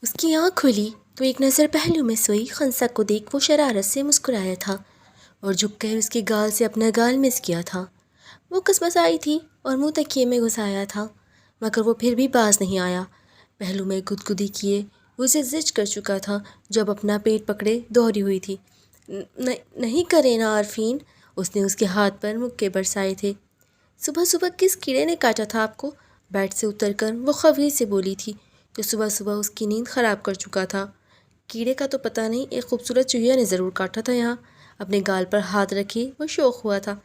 اس کی آنکھ کھلی تو ایک نظر پہلو میں سوئی خنسا کو دیکھ وہ شرارت سے مسکرایا تھا اور جھک کر اس کے گال سے اپنا گال مس کیا تھا۔ وہ کسمسائی تھی اور منہ تکیے میں گھسایا تھا، مگر وہ پھر بھی باز نہیں آیا۔ پہلو میں گدگدی کیے وہ اسے زج کر چکا تھا جب اپنا پیٹ پکڑے دوہری ہوئی تھی۔ نہیں کرے نا عارفین، اس نے اس کے ہاتھ پر مکے برسائے تھے۔ صبح صبح کس کیڑے نے کاٹا تھا آپ کو؟ بیڈ سے اتر کر وہ خفگی سے بولی تھی کہ صبح صبح اس کی نیند خراب کر چکا تھا۔ کیڑے کا تو پتہ نہیں، ایک خوبصورت چوہیا نے ضرور کاٹا تھا یہاں۔ اپنے گال پر ہاتھ رکھے وہ شوق ہوا تھا۔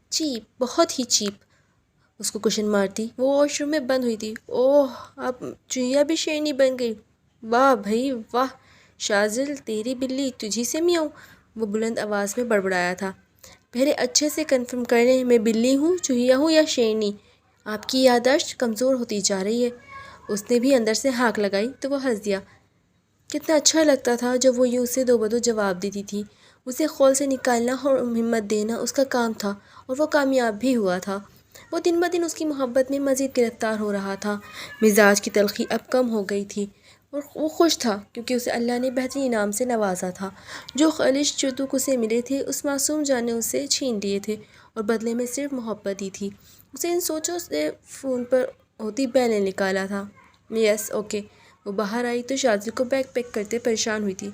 چیپ، بہت ہی چیپ۔ اس کو کشن مارتی وہ واش روم میں بند ہوئی تھی۔ اوہ، اب چوہیا بھی شیرنی بن گئی۔ واہ بھئی واہ، شازل تیری بلی تجھی سے میاؤں، وہ بلند آواز میں بڑبڑایا تھا۔ پہلے اچھے سے کنفرم کر لیں، میں بلی ہوں، چوہیا ہوں یا شیرنی؟ آپ کی یادداشت کمزور ہوتی جا رہی ہے۔ اس نے بھی اندر سے ہانک لگائی تو وہ ہنس دیا۔ کتنا اچھا لگتا تھا جب وہ یوں اسے دو بدو جواب دیتی تھی۔ اسے خول سے نکالنا اور ہمت دینا اس کا کام تھا اور وہ کامیاب بھی ہوا تھا۔ وہ دن بدن اس کی محبت میں مزید گرفتار ہو رہا تھا۔ مزاج کی تلخی اب کم ہو گئی تھی اور وہ خوش تھا کیونکہ اسے اللہ نے بہترین انعام سے نوازا تھا۔ جو خالص چتوک اسے ملے تھے اس معصوم جان نے اسے چھین لیے تھے اور بدلے میں صرف محبت دی تھی۔ اسے ان سوچوں سے فون پر ہوتی بہن نے نکالا تھا۔ Yes okay. وہ باہر آئی تو شازل کو بیگ پیک کرتے پریشان ہوئی تھی۔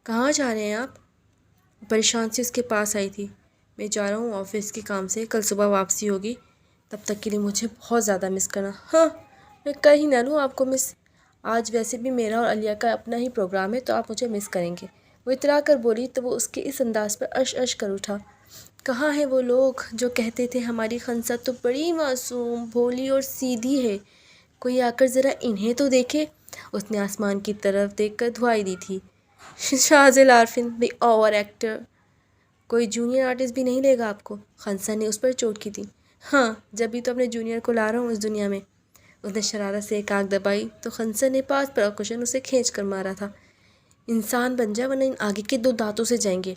کہاں جا رہے ہیں آپ؟ پریشان سے اس کے پاس آئی تھی۔ میں جا رہا ہوں آفس کے کام سے، کل صبح واپسی ہوگی، تب تک کے لیے مجھے بہت زیادہ مس کرنا۔ ہاں، میں کر ہی نہ لوں آپ کو مس۔ آج ویسے بھی میرا اور علیہ کا اپنا ہی پروگرام ہے تو آپ مجھے مس کریں گے، وہ اترا کر بولی تو وہ اس کے اس انداز پر عش عش کر اٹھا۔ کہاں ہیں وہ لوگ جو کہتے تھے ہماری خنسا تو بڑی معصوم، بھولی اور سیدھی ہے، کوئی آ کر ذرا انہیں تو دیکھے۔ اس نے آسمان کی طرف دیکھ کر دعائی دی تھی۔ شازل عارفین دی اوور ایکٹر، کوئی جونیئر آرٹسٹ بھی نہیں لے گا آپ کو؟ خنسا نے اس پر چوٹ کی تھی۔ ہاں، جب بھی تو اپنے جونیئر کو لا رہا ہوں اس دنیا میں۔ اس نے شرارت سے ایک آنکھ دبائی تو خنسا نے پاس پر کشن اسے کھینچ کر مارا تھا۔ انسان بن جا ورنہ ان آگے کے دو دانتوں سے جائیں گے۔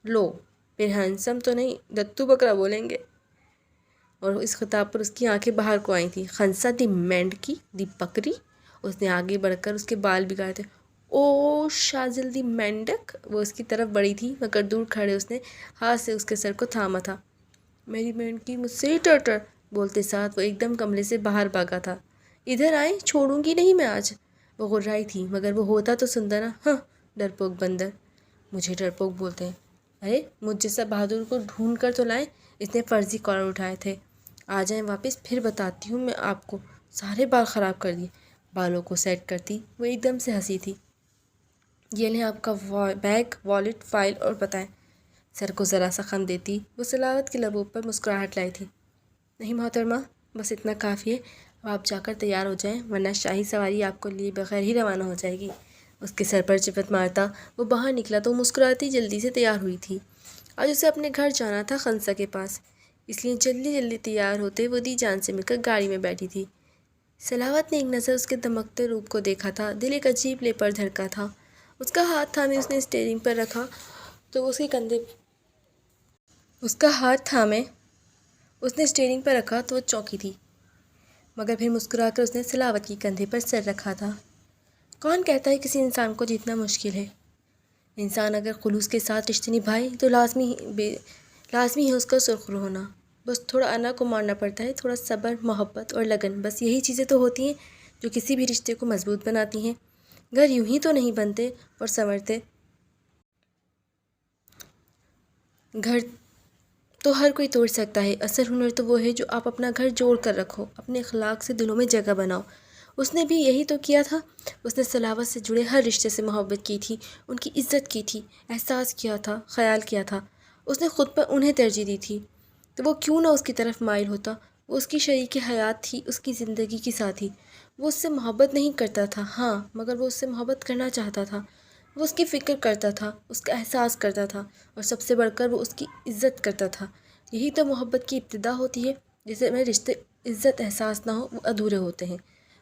لو، پھر ہینسم تو نہیں، دتو بکرا بولیں گے۔ اور اس خطاب پر اس کی آنکھیں باہر کو آئی تھیں۔ خنسا دی مینڈ کی دی بکری، اس نے آگے بڑھ کر اس کے بال بگاڑے تھے۔ او شازل دی مینڈک، وہ اس کی طرف بڑھی تھی مگر دور کھڑے اس نے ہاتھ سے اس کے سر کو تھاما تھا۔ میری مینڈ کی مجھ سے ہی ٹرٹر، بولتے ساتھ وہ ایک دم کمرے سے باہر بھاگا تھا۔ ادھر آئیں، چھوڑوں گی نہیں میں آج۔ وہ غرائی تھی مگر وہ ہوتا تو سندر نا۔ ہاں، ڈرپوک بندر، مجھے ڈرپوک بولتے ہیں؟ ارے مجھ جیسا بہادر کو ڈھونڈ کر تو لائیں۔ اس نے فرضی کالر اٹھائے تھے۔ آ جائیں واپس، پھر بتاتی ہوں میں آپ کو۔ سارے بال خراب کر دیے۔ بالوں کو سیٹ کرتی وہ ایک دم سے ہنسی تھی۔ یہ لیں آپ کا بیگ، والیٹ، فائل اور بتائیں۔ سر کو ذرا سا خم دیتی وہ سلاوت کے لبوں پر مسکراہٹ لائی تھی۔ نہیں محترمہ، بس اتنا کافی ہے، اب آپ جا کر تیار ہو جائیں ورنہ شاہی سواری آپ کو لیے بغیر ہی روانہ ہو جائے گی۔ اس کے سر پر چپت مارتا وہ باہر نکلا تو مسکراتی جلدی سے تیار ہوئی تھی۔ آج اسے اپنے گھر جانا تھا خنسا کے پاس، اس لیے جلدی جلدی تیار ہوتے وہ دی جان سے مل کر گاڑی میں بیٹھی تھی۔ سلاوت نے ایک نظر اس کے دمکتے روپ کو دیکھا تھا۔ دل ایک عجیب لے پر دھڑکا تھا۔ اس کا ہاتھ تھامے اس نے اسٹیئرنگ پر رکھا تو اس کے کندھے اس کا ہاتھ تھامے اس نے اسٹیئرنگ پر رکھا تو وہ چونکی تھی، مگر پھر مسکرا کر اس نے سلاوت کی کندھے پر سر رکھا تھا۔ کون کہتا ہے کسی انسان کو جیتنا مشکل ہے؟ انسان اگر خلوص کے ساتھ رشتے نبھائے تو لازمی ہے اس کا سرخرو ہونا۔ بس تھوڑا انا کو مارنا پڑتا ہے، تھوڑا صبر، محبت اور لگن، بس یہی چیزیں تو ہوتی ہیں جو کسی بھی رشتے کو مضبوط بناتی ہیں۔ گھر یوں ہی تو نہیں بنتے اور سنورتے۔ گھر تو ہر کوئی توڑ سکتا ہے، اصل ہنر تو وہ ہے جو آپ اپنا گھر جوڑ کر رکھو، اپنے اخلاق سے دلوں میں جگہ بناؤ۔ اس نے بھی یہی تو کیا تھا۔ اس نے سلاوت سے جڑے ہر رشتے سے محبت کی تھی، ان کی عزت کی تھی، احساس کیا تھا، خیال کیا تھا۔ اس نے خود پر انہیں ترجیح دی تھی تو وہ کیوں نہ اس کی طرف مائل ہوتا۔ وہ اس کی شریک حیات تھی، اس کی زندگی کی ساتھی۔ وہ اس سے محبت نہیں کرتا تھا، ہاں، مگر وہ اس سے محبت کرنا چاہتا تھا۔ وہ اس کی فکر کرتا تھا، اس کا احساس کرتا تھا اور سب سے بڑھ کر وہ اس کی عزت کرتا تھا۔ یہی تو محبت کی ابتدا ہوتی ہے۔ جسے میں رشتے عزت احساس نہ ہو وہ ادھورے ہوتے ہیں۔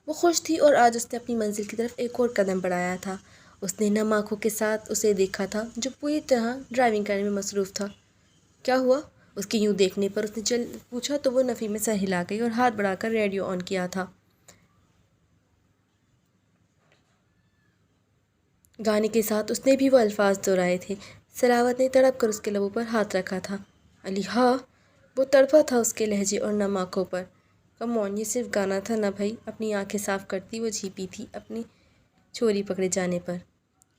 وہ خوش تھی اور آج اس نے اپنی منزل کی طرف ایک اور قدم بڑھایا تھا۔ اس نے نم آنکھوں کے ساتھ اسے دیکھا تھا جو پوری طرح ڈرائیونگ کرنے میں مصروف تھا۔ کیا ہوا؟ اس کے یوں دیکھنے پر اس نے پوچھا تو وہ نفی میں سر ہلا گئی اور ہاتھ بڑھا کر ریڈیو آن کیا تھا۔ گانے کے ساتھ اس نے بھی وہ الفاظ دہرائے تھے۔ سلاوت نے تڑپ کر اس کے لبوں پر ہاتھ رکھا تھا۔ علی ہاں، وہ تڑپا تھا اس کے لہجے اور نم آنکھوں پر۔ کم آن، یہ صرف گانا تھا نہ بھائی۔ اپنی آنکھیں صاف کرتی وہ جھیپی تھی اپنی چوری پکڑے جانے پر۔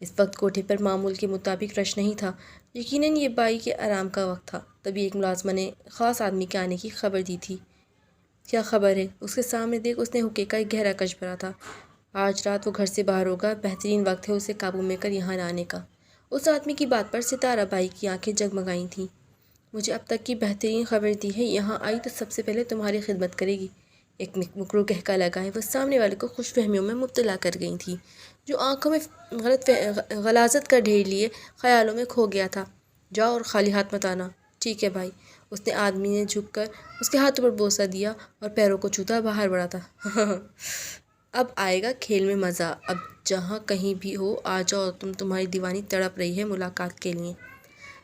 اس وقت کوٹھے پر معمول کے مطابق رش نہیں تھا، یقیناً یہ بائی کے آرام کا وقت تھا۔ تبھی ایک ملازمہ نے خاص آدمی کے آنے کی خبر دی تھی۔ کیا خبر ہے؟ اس کے سامنے دیکھ اس نے حقے کا ایک گہرا کش بھرا تھا۔ آج رات وہ گھر سے باہر ہوگا، بہترین وقت ہے اسے قابو میں کر یہاں آنے کا۔ اس آدمی کی بات پر ستارہ بائی کی آنکھیں جگمگائی تھیں۔ مجھے اب تک کی بہترین خبر دی ہے، یہاں آئی تو سب سے پہلے تمہاری خدمت کرے گی۔ ایک مکرو کہکا لگائے وہ سامنے والے کو خوش فہمیوں میں مبتلا کر گئی تھی، جو آنکھوں میں غلاظت کا ڈھیر لیے خیالوں میں کھو گیا تھا۔ جاؤ اور خالی ہاتھ مت آنا۔ ٹھیک ہے بھائی۔ اس نے آدمی نے جھک کر اس کے ہاتھوں پر بوسہ دیا اور پیروں کو چھوتا باہر بڑھا تھا۔ اب آئے گا کھیل میں مزہ۔ اب جہاں کہیں بھی ہو آ جاؤ، تمہاری دیوانی تڑپ رہی ہے ملاقات کے لیے۔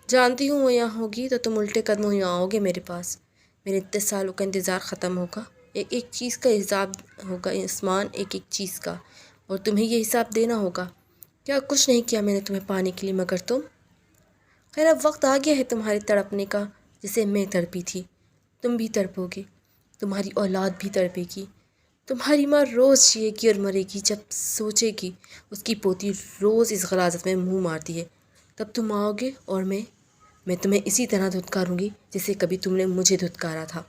جانتی ہوں وہ یہاں ہوگی تو تم الٹے قدموں ہی آؤ گے میرے پاس۔ میرے اتنے سالوں کا انتظار ختم ہوگا۔ ایک ایک چیز کا حساب ہوگا عثمان، ایک ایک چیز کا، اور تمہیں یہ حساب دینا ہوگا۔ کیا کچھ نہیں کیا میں نے تمہیں پانے کے لیے، مگر تم۔ خیر اب وقت آ گیا ہے تمہارے تڑپنے کا، جسے میں تڑپی تھی۔ تم بھی تڑپو گے، تمہاری اولاد بھی تڑپے گی۔ تمہاری ماں روز جیے گی اور مرے گی جب سوچے گی اس کی پوتی روز اس غلاظت میں منہ مارتی ہے۔ تب تم آؤ گے اور میں تمہیں اسی طرح دھتکاروں گی جیسے کبھی تم نے مجھے دھتکارا تھا،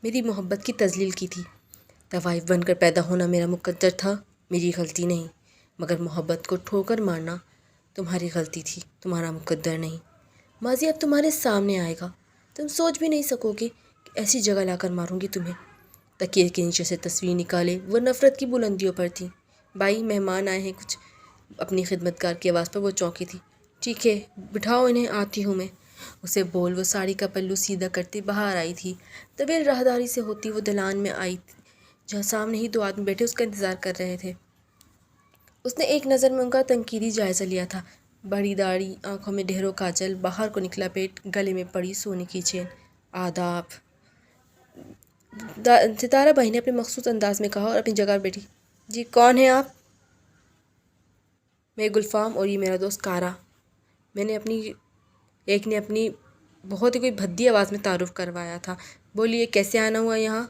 میری محبت کی تذلیل کی تھی۔ طوائف بن کر پیدا ہونا میرا مقدر تھا، میری غلطی نہیں، مگر محبت کو ٹھوکر مارنا تمہاری غلطی تھی، تمہارا مقدر نہیں۔ ماضی اب تمہارے سامنے آئے گا، تم سوچ بھی نہیں سکو گے کہ ایسی جگہ لا کر ماروں گی تمہیں۔ تکیے کے نیچے سے تصویر نکالے، وہ نفرت کی بلندیوں پر تھی۔ بھائی مہمان آئے ہیں کچھ، اپنی خدمتگار کی آواز پر وہ چونکی تھی۔ ٹھیک ہے بٹھاؤ انہیں، آتی ہوں میں۔ اسے بول وہ ساڑی کا پلو سیدھا کرتے باہر آئی تھی۔ طویل راہداری سے ہوتی وہ دلان میں آئی جہاں سامنے ہی دو آدمی بیٹھے اس کا انتظار کر رہے تھے۔ اس نے ایک نظر میں ان کا تنقیدی جائزہ لیا تھا۔ بڑی داڑھی، آنکھوں میں ڈھیروں کاجل، باہر کو نکلا پیٹ، گلے میں پڑی سونے کی چین۔ آداب۔ ستارہ بھائی نے اپنے مخصوص انداز میں کہا اور اپنی جگہ پر بیٹھی۔ جی کون ہیں آپ؟ میں گلفام اور یہ میرا دوست کارا۔ ایک نے اپنی بہت ہی کوئی بھدی آواز میں تعارف کروایا تھا۔ بولیے کیسے آنا ہوا یہاں؟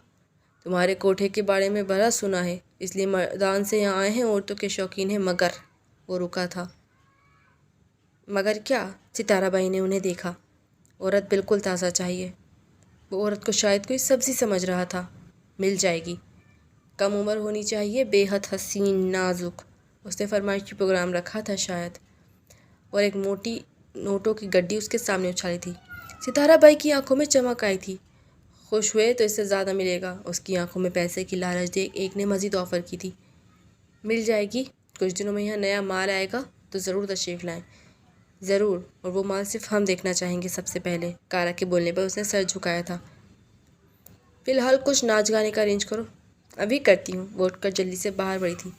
تمہارے کوٹھے کے بارے میں بڑا سنا ہے، اس لیے مردان سے یہاں آئے ہیں، عورتوں کے شوقین ہیں، مگر وہ رکا تھا۔ مگر کیا؟ ستارہ بھائی نے انہیں دیکھا۔ عورت بالکل تازہ چاہیے۔ وہ عورت کو شاید کوئی سبزی سمجھ رہا تھا۔ مل جائے گی۔ کم عمر ہونی چاہیے، بے حد حسین، نازک۔ اس نے فرمائشی پروگرام رکھا تھا شاید، اور ایک موٹی نوٹوں کی گڈی اس کے سامنے اچھالی تھی۔ ستارہ بائی کی آنکھوں میں چمک آئی تھی۔ خوش ہوئے تو اس سے زیادہ ملے گا۔ اس کی آنکھوں میں پیسے کی لالچ دیکھ ایک نے مزید آفر کی تھی۔ مل جائے گی۔ کچھ دنوں میں یہاں نیا مال آئے گا تو ضرور تشریف لائیں۔ ضرور، اور وہ مال صرف ہم دیکھنا چاہیں گے سب سے پہلے۔ کارا کے بولنے پر اس نے سر جھکایا تھا۔ فی الحال کچھ ناچ گانے کا ارینج کرو۔ ابھی کرتی ہوں۔ وہ اٹھ کر جلدی سے باہر بڑھی تھی۔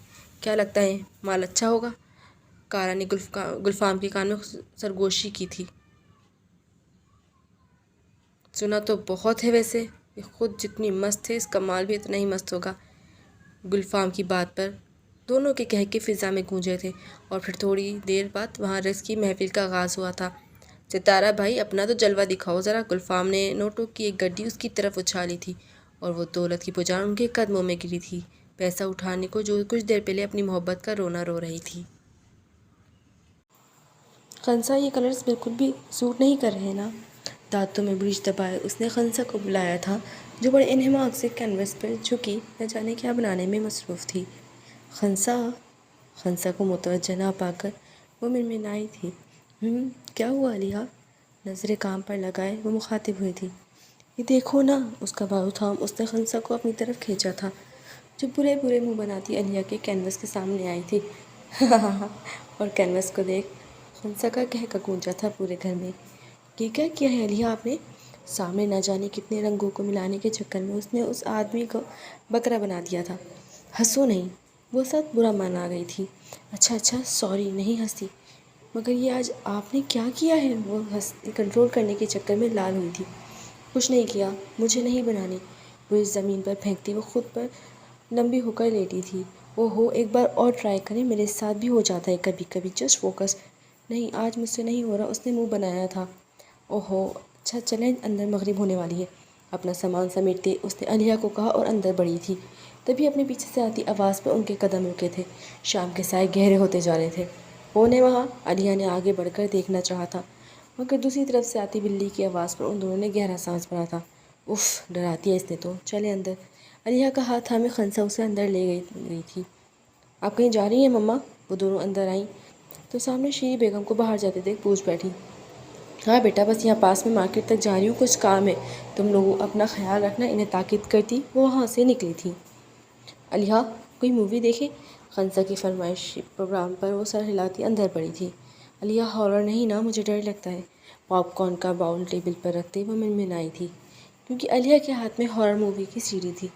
کیا لگتا ہے مال اچھا ہوگا؟ کارا نے گلفام کے کان میں سرگوشی کی تھی۔ سنا تو بہت ہے ویسے، یہ خود جتنی مست ہے اس کا مال بھی اتنا ہی مست ہوگا۔ گلفام کی بات پر دونوں کے کہکے فضا میں گونجے تھے، اور پھر تھوڑی دیر بعد وہاں رقص کی محفل کا آغاز ہوا تھا۔ ستارہ بھائی اپنا تو جلوہ دکھاؤ ذرا۔ گلفام نے نوٹوں کی ایک گڈی اس کی طرف اچھالی تھی، اور وہ دولت کی پجار ان کے قدموں میں گری تھی، پیسہ اٹھانے کو جو کچھ دیر پہلے اپنی محبت کا رونا رو رہی تھی۔ خنسا، یہ کلرز بالکل بھی سوٹ نہیں کر رہے نا؟ دانتوں میں برش دبائے اس نے خنسا کو بلایا تھا، جو بڑے انہماک سے کینوس پر جھکی نہ جانے کیا بنانے میں مصروف تھی۔ خنسا کو متوجہ نہ پا کر وہ منمنائی تھی۔ کیا ہوا علیہ؟ نظریں کام پر لگائے وہ مخاطب ہوئی تھی۔ یہ دیکھو نا، اس کا بازو تھام اس نے خنسا کو اپنی طرف کھینچا تھا، جو برے برے منہ بناتی علیہ کے کینوس کے سامنے آئی تھی۔ اور کینوس کو دیکھ خنسا کا کہکا گونجا تھا پورے گھر میں۔ یہ کیا کیا ہے علیہ آپ نے؟ سامنے نہ جانے کتنے رنگوں کو ملانے کے چکر میں اس نے اس آدمی کو بکرا بنا دیا تھا۔ ہنسو نہیں، وہ ساتھ برا مان آ گئی تھی۔ اچھا سوری، نہیں ہنستی، مگر یہ آج آپ نے کیا کیا ہے؟ وہ کنٹرول کرنے کے چکر میں لال ہوئی تھی۔ کچھ نہیں کیا، مجھے نہیں بنانی۔ وہ اس زمین پر پھینکتی وہ خود پر لمبی ہو کر لیٹی تھی، اوہو، ایک بار اور ٹرائی کریں، میرے ساتھ بھی ہو جاتا ہے کبھی کبھی، جسٹ فوکس۔ نہیں، آج مجھ سے نہیں ہو رہا، اس نے منہ بنایا تھا۔ اوہو، اچھا چلیں، اندر مغرب ہونے والی ہے۔ اپنا سامان سمیٹتے اس نے علیہ کو کہا اور اندر بڑھی تھی۔ تبھی اپنے پیچھے سے آتی آواز پر ان کے قدم رکے تھے۔ شام کے سائے گہرے ہوتے جا رہے تھے۔ کون ہے وہاں؟ علیہ نے آگے بڑھ کر دیکھنا چاہا تھا، مگر دوسری طرف سے آتی بلی کی آواز پر ان دونوں نے گہرا سانس بھرا تھا۔ اف، ڈرا دیا اس نے تو، چلے اندر۔ علیہ کا ہاتھ تھامے خنسا اسے اندر لے گئی تھی۔ آپ کہیں جا رہی ہیں مما؟ وہ دونوں اندر آئیں تو سامنے شیری بیگم کو باہر جاتے دیکھ پوچھ بیٹھی۔ ہاں بیٹا، بس یہاں پاس میں مارکیٹ تک جا رہی ہوں، کچھ کام ہے، تم لوگ اپنا خیال رکھنا، انہیں تاکید کرتی وہ وہاں سے نکلی تھی۔ علیہ، کوئی مووی دیکھے؟ خنسا کی فرمائش پروگرام پر وہ سر ہلاتی اندر پڑی تھی۔ علیہ، ہارر نہیں نا، مجھے ڈر لگتا ہے۔ پاپ کارن کا باؤل ٹیبل پر رکھتے وہ منمنائی تھی، کیونکہ علیہ کے ہاتھ میں ہارر مووی کی سیڈی تھی۔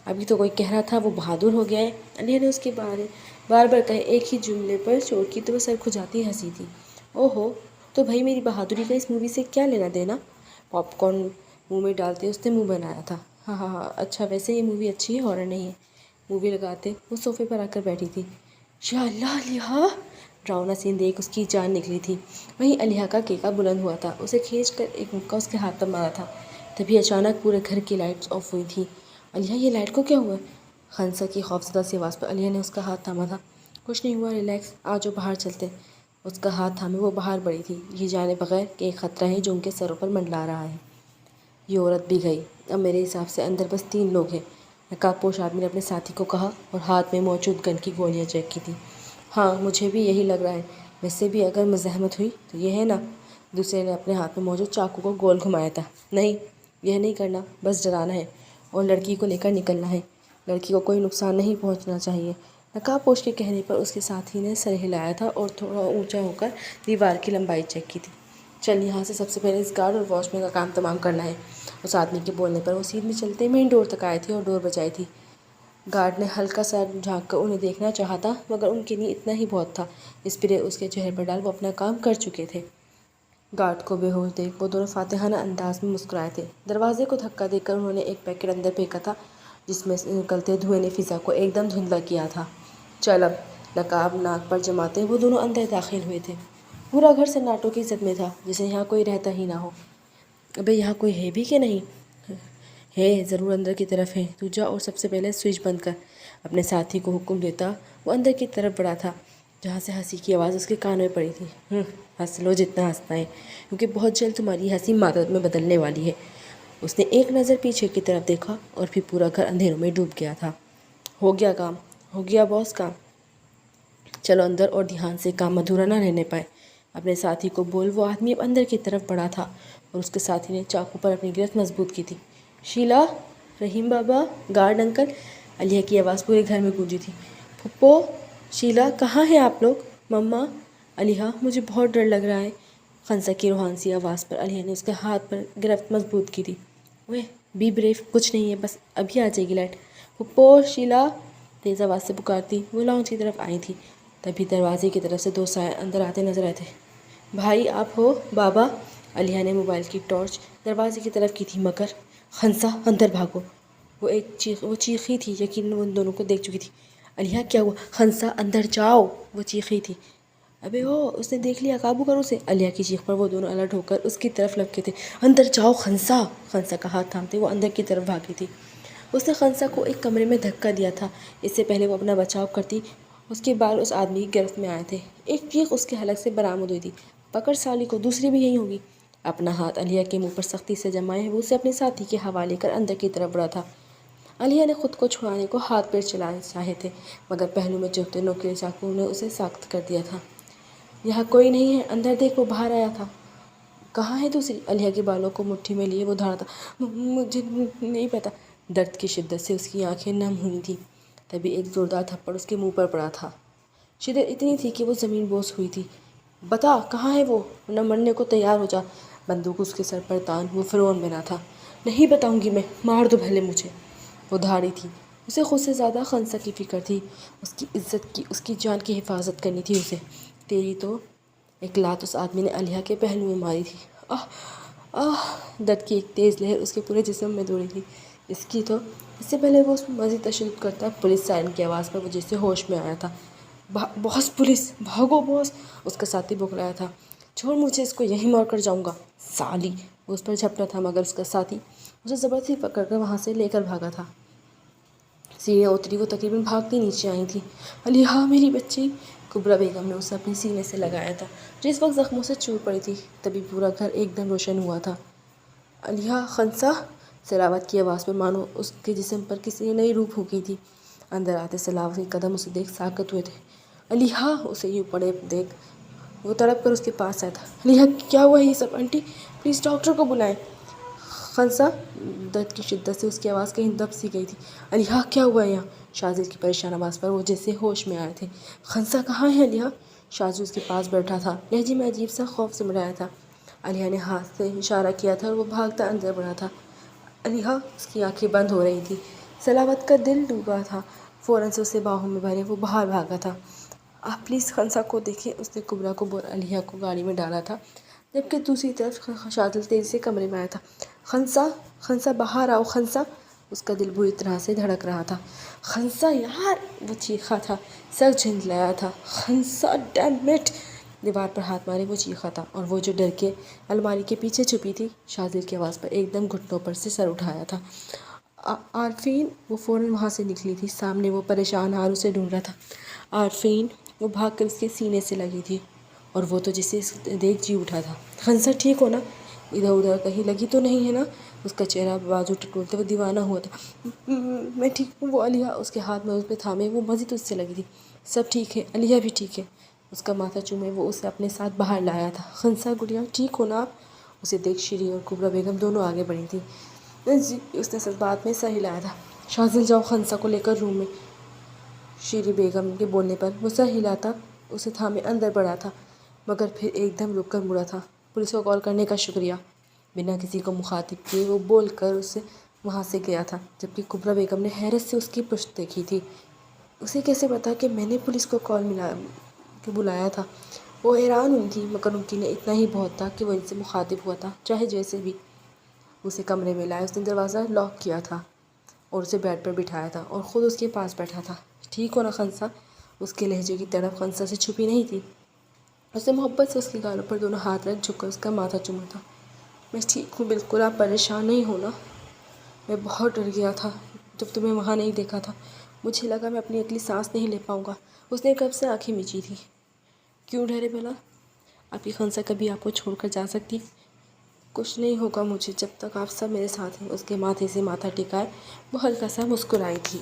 ابھی تو کوئی کہہ رہا تھا وہ بہادر ہو گیا ہے۔ علیہ نے اس کے بارے بار بار کہے ایک ہی جملے پر چوٹ کی تو وہ سر کھجاتی ہنسی تھی۔ اوہو، تو بھائی میری بہادری کا اس مووی سے کیا لینا دینا؟ پاپ کارن منہ میں ڈالتے اس نے منہ بنایا تھا۔ ہاں ہاں ہاں، اچھا ویسے یہ مووی اچھی ہے، ہارر نہیں ہے۔ مووی لگاتے وہ صوفے پر آ کر بیٹھی تھی۔ یا اللہ علیہ! ڈراؤنا سین دیکھ اس کی جان نکلی تھی۔ وہیں علیہ کا کیکا بلند ہوا تھا، اسے کھینچ کر ایک مکہ اس کے ہاتھ پر مارا تھا۔ تبھی اچانک پورے گھر کی لائٹس آف ہوئی تھیں۔ علیہ، یہ لائٹ کو کیا ہوا؟ خنسا کی خوفزدہ سی آواز پر علیہ نے اس کا ہاتھ تھاما تھا۔ کچھ نہیں ہوا، ریلیکس، آجو باہر چلتے۔ اس کا ہاتھ تھامے وہ باہر بڑھی تھی، یہ جانے بغیر کہ ایک خطرہ ہے جو ان کے سروں پر منڈلا رہا ہے۔ یہ عورت بھی گئی، اب میرے حساب سے اندر بس 3 لوگ ہیں، نقاب پوش آدمی نے اپنے ساتھی کو کہا اور ہاتھ میں موجود گن کی گولیاں چیک کی تھی۔ ہاں مجھے بھی یہی لگ رہا ہے، ویسے بھی اگر مزاحمت ہوئی تو یہ ہے نا۔ دوسرے نے اپنے ہاتھ میں موجود چاقو کو گول گھمایا تھا۔ نہیں، یہ نہیں کرنا، بس ڈرانا ہے اور لڑکی کو لے کر نکلنا ہے، لڑکی کو کوئی نقصان نہیں پہنچنا چاہیے۔ نقاب پوش کے کہنے پر اس کے ساتھی نے سر ہلایا تھا اور تھوڑا اونچا ہو کر دیوار کی لمبائی چیک کی تھی۔ چل، یہاں سے سب سے پہلے اس گارڈ اور واچ مین کا کام تمام کرنا ہے۔ اس آدمی کے بولنے پر وہ سیدھے چلتے مین ڈور تک آئے تھے اور ڈور بجائی تھی۔ گارڈ نے ہلکا سا جھانک کر انہیں دیکھنا چاہا تھا، مگر ان کے لیے اتنا ہی بہت تھا، اسپرے اس کے چہرے پر ڈال وہ اپنا کام کر چکے تھے۔ گارڈ کو بے ہوش دیکھ وہ دونوں فاتحانہ انداز میں مسکرائے تھے۔ دروازے کو دھکا دے کر انہوں نے ایک پیکٹ اندر پھینکا تھا جس میں سے نکلتے دھوئیں نے فضا کو ایک دم دھندلا کیا تھا۔ چل اب، نقاب ناک پر جماتے وہ دونوں اندر داخل ہوئے تھے۔ پورا گھر سناٹوں کی زد میں تھا، جیسے یہاں کوئی رہتا ہی نہ ہو۔ ابے یہاں کوئی ہے بھی کہ نہیں؟ ہے، ضرور اندر کی طرف ہے، تو جا اور سب سے پہلے سوئچ بند کر۔ اپنے ساتھی کو حکم دیتا وہ اندر کی طرف بڑھا تھا، جہاں سے ہنسی کی آواز اس کے کان میں پڑی تھی۔ ہنس لو جتنا ہنسنا ہے، کیونکہ بہت جلد تمہاری ہنسی ماتم میں بدلنے والی ہے۔ اس نے ایک نظر پیچھے کی طرف دیکھا اور پھر پورا گھر اندھیروں میں ڈوب گیا تھا۔ ہو گیا کام، ہو گیا باس کام، چلو اندر اور دھیان سے، کام ادھورا نہ رہنے پائے۔ اپنے ساتھی کو بول وہ آدمی اب اندر کی طرف بڑھا تھا اور اس کے ساتھی نے چاقو پر اپنی گرفت مضبوط کی تھی۔ شیلا، رحیم بابا، گارڈ انکل، علیہ کی آواز پورے گھر میں گونجی تھی۔ پھپھو، شیلا، کہاں ہیں آپ لوگ؟ مما، علیہ، مجھے بہت ڈر لگ رہا ہے۔ خنسا کی روحان سی آواز پر علیہ نے اس کے ہاتھ پر گرفت مضبوط کی تھی۔ اوے بی بریف، کچھ نہیں ہے، بس ابھی آ جائے گی لائٹ۔ پھپھو، شیلا، تیز آواز سے پکارتی وہ لاؤنج کی طرف آئی تھی۔ تبھی دروازے کی طرف سے 2 سائے اندر آتے نظر آئے تھے۔ بھائی آپ ہو؟ بابا، علیہ نے موبائل کی ٹارچ دروازے کی طرف کی تھی، مگر خنسا، اندر بھاگو! وہ چیخی تھی، یقیناً وہ ان دونوں کو دیکھ چکی تھی۔ علیہ، کیا ہوا؟ خنسا، اندر جاؤ! وہ چیخی تھی۔ ابے او، اس نے دیکھ لیا، قابو کر اسے! علیہ کی چیخ پر وہ دونوں الرٹ ہو کر اس کی طرف لپکے تھے۔ اندر جاؤ خنسا! خنسا کا ہاتھ تھامتے وہ اندر کی طرف بھاگی تھی۔ اس نے خنسا کو ایک کمرے میں دھکا دیا تھا، اس سے پہلے وہ اپنا بچاؤ کرتی۔ اس کے بال اس آدمی کی گرفت میں آئے تھے، ایک چیخ اس کے حلق سے برآمد ہوئی تھی۔ پکڑ سالی کو، دوسری بھی یہی ہوگی! اپنا ہاتھ علیہ کے منہ پر سختی سے جمائے وہ اسے اپنے ساتھی کے حوالے کر اندر کی طرف بڑھا تھا۔ علیہ نے خود کو چھڑانے کو ہاتھ پیر چلانے چاہے تھے، مگر پہلو میں چبھتے نوکیلے چاقو نے اسے ساخت کر دیا تھا۔ یہاں کوئی نہیں ہے، اندر دیکھ، وہ باہر آیا تھا۔ کہاں ہے دوسری؟ علیہ کے بالوں کو مٹھی میں لیے وہ دھڑا تھا۔ مجھے نہیں پتا۔ درد کی شدت سے اس کی آنکھیں نم ہوئی تھیں۔ تبھی ایک زوردار تھپڑ اس کے منہ پر پڑا تھا، شدت اتنی تھی کہ وہ زمین بوس ہوئی تھی۔ بتا کہاں ہے وہ، ورنہ مرنے کو تیار ہو جا۔ بندوق اس کے سر پر تان وہ فرعون بنا تھا۔ نہیں بتاؤں گی میں، مار دو بھلے مجھے! وہ دھاڑی تھی، اسے خود سے زیادہ خنسا کی فکر تھی، اس کی عزت کی، اس کی جان کی حفاظت کرنی تھی اسے۔ تیری تو! ایک لات اس آدمی نے علیہ کے پہلو میں ماری تھی۔ آہ آہ! درد کی ایک تیز لہر اس کے پورے جسم میں دوڑی تھی۔ اس کی تو! اس سے پہلے وہ اس میں مزید تشدد کرتا ہے، پولیس سائرن کی آواز پر وہ جیسے ہوش میں آیا تھا۔ باس پولیس، بھاگو باس، اس کا ساتھی بکلایا تھا۔ چھوڑ مجھے، اس کو یہیں مار کر جاؤں گا، سالی۔ وہ اس پر جھپٹا تھا مگر اس کا ساتھی اسے زبردستی پکڑ کر وہاں سے لے کر بھاگا تھا۔ سیڑھیاں اتری، وہ تقریباً بھاگتی نیچے آئی تھی۔ علیحا میری بچی، کبریٰ بیگم نے اسے اپنے سینے سے لگایا تھا جو اس وقت زخموں سے چور پڑی تھی۔ تبھی پورا گھر ایک دم روشن ہوا تھا۔ علیحا، خنسا، سلاوت کی آواز پر مانو اس کے جسم پر کسی نے نئی روح پھونکی تھی۔ اندر آتے سلاوت کے قدم اسے دیکھ ساکت ہوئے تھے۔ علیحا، اسے یوں پڑے دیکھ وہ تڑپ کر اس کے پاس آیا تھا۔ علیحا، کیا ہوا یہ سب؟ آنٹی پلیز ڈاکٹر کو بلائیں۔ خنسا، درد کی شدت سے اس کی آواز کہیں دب سی گئی تھی۔ علیحا، کیا ہوا یہاں؟ شاذر کی پریشان آواز پر وہ جیسے ہوش میں آئے تھے۔ خنسا کہاں ہے علیحا؟ شاذر اس کے پاس بیٹھا تھا، لہجے میں عجیب سا خوف سمرایا تھا۔ علیحا نے ہاتھ سے اشارہ کیا تھا اور وہ بھاگتا اندر بڑھا تھا۔ علیحا، اس کی آنکھیں بند ہو رہی تھیں۔ سلاوت کا دل ڈوبا تھا، فوراً سے اسے باہوں میں بھرے وہ باہر بھاگا تھا۔ آپ پلیز خنسا کو دیکھیں، اس نے کبریٰ کو اور علیحا کو گاڑی میں ڈالا تھا، جبکہ دوسری طرف شاذر تیزی سے کمرے میں آیا تھا۔ خنسا، خنسا باہر آؤ، خنسا۔ اس کا دل بری طرح سے دھڑک رہا تھا۔ خنسا یار، وہ چیخا تھا، سر جھنجھلایا تھا۔ خنسا، ڈیم اٹ! دیوار پر ہاتھ مارے وہ چیخا تھا، اور وہ جو ڈر کے الماری کے پیچھے چھپی تھی، شاذر کی آواز پر ایک دم گھٹنوں پر سے سر اٹھایا تھا۔ عارفین! وہ فوراً وہاں سے نکلی تھی۔ سامنے وہ پریشان ہار اسے ڈھونڈ رہا تھا۔ عارفین! وہ بھاگ کر اس کے سینے سے لگی تھی، اور وہ تو جسے دیکھ جی اٹھا تھا۔ خنسا ٹھیک ہو نا؟ ادھر ادھر کہیں لگی تو نہیں ہے نا؟ اس کا چہرہ بازو ٹٹولتے ہوئے دیوانہ ہوا تھا۔ میں ٹھیک ہوں، وہ علیحا اس کے ہاتھ میں اس پہ تھامے وہ مزید اس سے لگی تھی۔ سب ٹھیک ہے، علیحا بھی ٹھیک ہے۔ اس کا ماتھا چومے وہ اسے اپنے ساتھ باہر لایا تھا۔ خنسا گڑیا، ٹھیک ہو نا آپ؟ اسے دیکھ شیریں اور کبریٰ بیگم دونوں آگے بڑھی تھیں۔ جی، اس نے سچ بات میں سر ہلایا تھا۔ شاذر جاؤ خنسا کو لے کر روم میں۔ شیریں بیگم کے بولنے پر وہ سر ہلاتا اسے تھامے اندر بڑھا تھا، مگر پھر ایک دم رک کر مڑا تھا۔ پولیس کو کال کرنے کا شکریہ۔ بنا کسی کو مخاطب کیے وہ بول کر اسے وہاں سے گیا تھا، جبکہ کبریٰ بیگم نے حیرت سے اس کی پشت دیکھی تھی۔ اسے کیسے پتا کہ میں نے پولیس کو بلایا تھا؟ وہ حیران ہوئی تھی، مگر ان کے لیے اتنا ہی بہت تھا کہ وہ ان سے مخاطب ہوا تھا، چاہے جیسے بھی۔ اسے کمرے میں لائے، اس نے دروازہ لاک کیا تھا اور اسے بیڈ پر بٹھایا تھا اور خود اس کے پاس بیٹھا تھا۔ ٹھیک ہو نا خنسا؟ اس کے لہجے کی تڑپ خنسا سے چھپی نہیں تھی۔ اس نے محبت سے اس کے گالوں پر دونوں ہاتھ رکھ جھک کر اس کا ماتھا چوما تھا۔ میں ٹھیک ہوں بالکل، آپ پریشان نہیں ہونا۔ میں بہت ڈر گیا تھا جب تمہیں وہاں نہیں دیکھا تھا، مجھے لگا میں اپنی اگلی سانس نہیں لے پاؤں گا۔ اس نے کب سے آنکھیں میچی تھی۔ کیوں ڈرے بھلا؟ آپ کی خنسا کبھی آپ کو چھوڑ کر جا سکتی؟ کچھ نہیں ہوگا مجھے جب تک آپ سب میرے ساتھ ہیں۔ اس کے ماتھے سے ماتھا ٹکائے وہ ہلکا سا مسکرائی تھی۔